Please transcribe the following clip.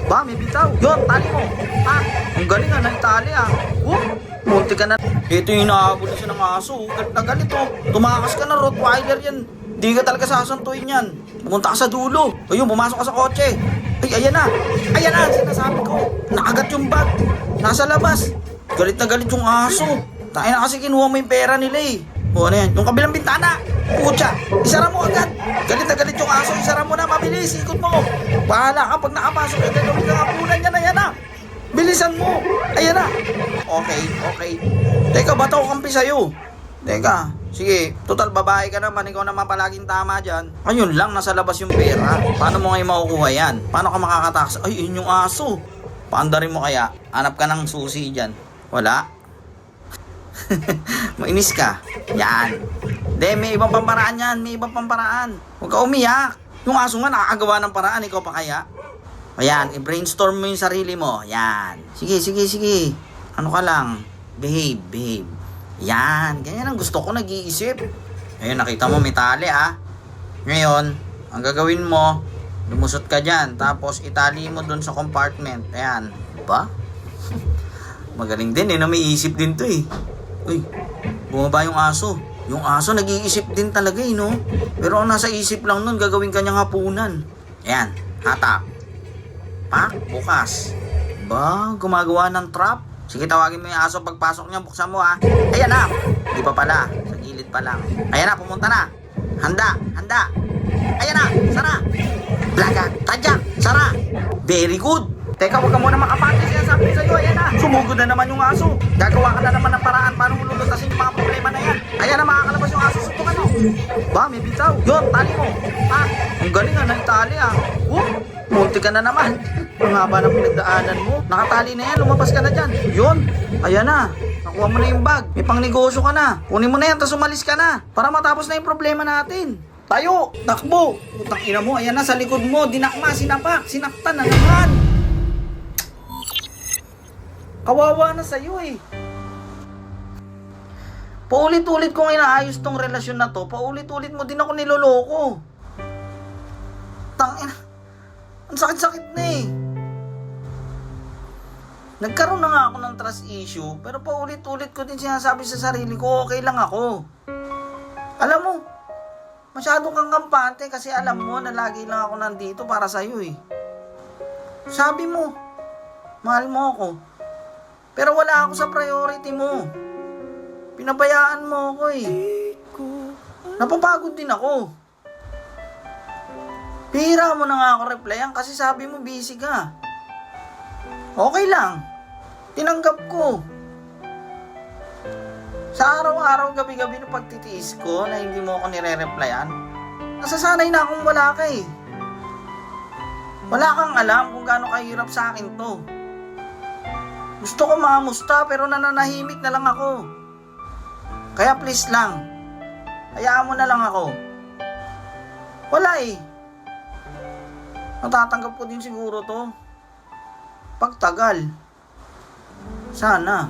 Ba, may bitaw. Yun, tali mo. Ah, ang galing nga ng tali ah. Munti ka na. Ito yung inaabot na siya ng aso. Galit na galit oh. Tumakas ka na, Rottweiler yan. Di ka talaga sasantuin yan. Pumunta ka sa dulo. Ayun, pumasok ka sa kotse. Ay, ayan na. Ayan na, sinasabi ko. Nakagat yung bag. Nasa labas. Galit na galit yung aso. Tayo na kasi kinuha mo yung pera nila eh. O ano yan? Yung kabilang bintana. Pucha, isara mo agad. Galit na galit yung aso. Isara mo na, mabilis. Ikot mo. Bahala ka pag nakapasok. Gagawin ka kapunan niya na yan na. Bilisan mo. Ayan na. Okay. Teka, ba't ako kampi sa'yo? Teka, sige. Total, babae ka naman. Ikaw naman palaging tama dyan. Ayun lang, nasa labas yung pera. Paano mo ngayon makukuha yan? Paano ka makakatakas? Ay, yun yung aso. Paandarin mo kaya? Hanap ka ng susi dyan. Wala? Mainis ka. Yan. May ibang pamparaan yan. May ibang pamparaan. Huwag ka umiyak. Yung aso nga nakakagawa ng paraan. Ikaw pa kaya? Ayan, i-brainstorm mo yung sarili mo. Yan. Sige. Ano ka lang? Behave. Yan. Ganyan ang gusto ko, nag-iisip. Ayun, nakita mo may tali ah. Ngayon, ang gagawin mo, lumusot ka dyan. Tapos itali mo dun sa compartment. Ayan. Diba? Magaling din eh. May isip din to eh. Uy, bumaba yung aso. Yung aso nag-iisip din talaga eh, no? Pero ang nasa isip lang nun, gagawin kanyang hapunan. Ayan, hatak. Pak, bukas. Ba, gumagawa ng trap? Sige, tawagin mo yung aso pagpasok niya, buksan mo ha. Ayan na. Di pa pala, sa gilid pa lang. Ayan na, pumunta na. Handa. Ayan na, sara. Blaga, tadyak, sara. Very good. Teka, huwag ka muna makapati siya sabi sa'yo. Ayan na, sumugod na naman yung aso. Gagawa ka na naman ng paraan paano mo lulutasin yung mga problema na yan. Ayan na, makakalabas yung aso. Suntukan mo. Ba, may bitaw. Yun, tali mo. Ah, ang galing nga ng tali ah. Munti ka na naman. Ang haba ng pinagdaanan mo. Nakatali na yan, lumabas ka na dyan. Yun, ayan na. Nakuha mo na yung bag. May pangnegosyo ka na. Kunin mo na yan, tapos umalis ka na. Para matapos na yung problema natin. Tayo, takbo. Putang ina mo, ayan na sa likod mo. Dinakma, sinapak, sinaktan na naman. Kawawa na sa'yo eh. Paulit-ulit kong inaayos tong relasyon na to. Paulit-ulit mo din ako niloloko. Tangina. Ang sakit-sakit na eh. Nagkaroon na nga ako ng trust issue. Pero paulit-ulit ko din sinasabi sa sarili ko, okay lang ako. Alam mo, masyado kang kampante kasi alam mo na lagi lang ako nandito para sa'yo eh. Sabi mo, mahal mo ako. Pero wala ako sa priority mo. Pinabayaan mo ako eh. Napapagod din ako. Pihira mo na nga ako replyan kasi sabi mo busy ka. Okay lang. Tinanggap ko. Sa araw-araw, gabi-gabi na pagtitiis ko na hindi mo ako nire-replyan, nasasanay na akong wala ka eh. Wala kang alam kung gaano kahirap sa akin to. Gusto ko makamusta pero nananahimik na lang ako. Kaya please lang, hayaan mo na lang ako. Wala eh. Matatanggap ko din siguro to. Pagtagal. Sana.